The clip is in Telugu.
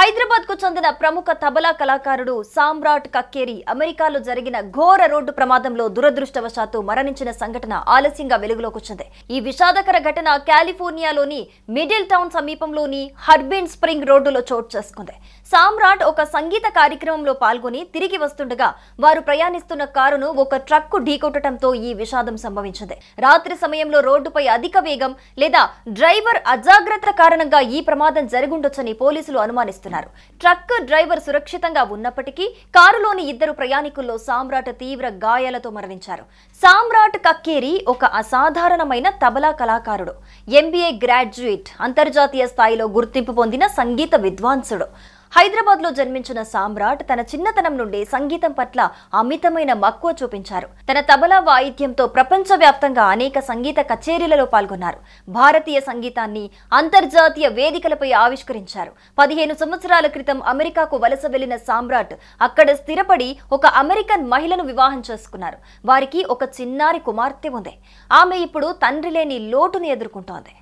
హైదరాబాద్ కు చెందిన ప్రముఖ తబలా కళాకారుడు సామ్రాట్ కక్కేరి అమెరికాలో జరిగిన ఘోర రోడ్డు ప్రమాదంలో దురదృష్టవశాత్తు మరణించిన సంఘటన ఆలస్యంగా వెలుగులోకి వచ్చింది. ఈ విషాదకర ఘటన కాలిఫోర్నియాలోని మిడిల్ టౌన్ సమీపంలోని హర్బిన్ స్ప్రింగ్ రోడ్డులో చోటు చేసుకుంది. సామ్రాట్ ఒక సంగీత కార్యక్రమంలో పాల్గొని తిరిగి వస్తుండగా వారు ప్రయాణిస్తున్న కారును ఒక ట్రక్కు ఢీకొట్టడంతో ఈ విషాదం సంభవించింది. రాత్రి సమయంలో రోడ్డుపై అధిక వేగం లేదా డ్రైవర్ అజాగ్రత్త కారణంగా ఈ ప్రమాదం జరుగుండొచ్చని పోలీసులు అనుమానిస్తున్నారు. ట్రక్ డ్రైవర్ సురక్షితంగా ఉన్నప్పటికీ కారులోని ఇద్దరు ప్రయాణికుల్లో సామ్రాట్ తీవ్ర గాయాలతో మరణించారు. సామ్రాట్ కక్కేరి ఒక అసాధారణమైన తబలా కళాకారుడు, ఎంబీఏ గ్రాడ్యుయేట్, అంతర్జాతీయ స్థాయిలో గుర్తింపు పొందిన సంగీత విద్వాంసుడు. హైదరాబాద్ లో జన్మించిన సామ్రాట్ తన చిన్నతనం నుండి సంగీతం పట్ల అమితమైన మక్కువ చూపించారు. తన తబలా వాయిద్యంతో ప్రపంచవ్యాప్తంగా అనేక సంగీత కచేరీలలో పాల్గొన్నారు. భారతీయ సంగీతాన్ని అంతర్జాతీయ వేదికలపై ఆవిష్కరించారు. 15 సంవత్సరాల క్రితం అమెరికాకు వలస వెళ్లిన సామ్రాట్ అక్కడ స్థిరపడి ఒక అమెరికన్ మహిళను వివాహం చేసుకున్నారు. వారికి ఒక చిన్నారి కుమార్తె ఉంది. ఆమె ఇప్పుడు తండ్రి లేని లోటును ఎదుర్కొంటోంది.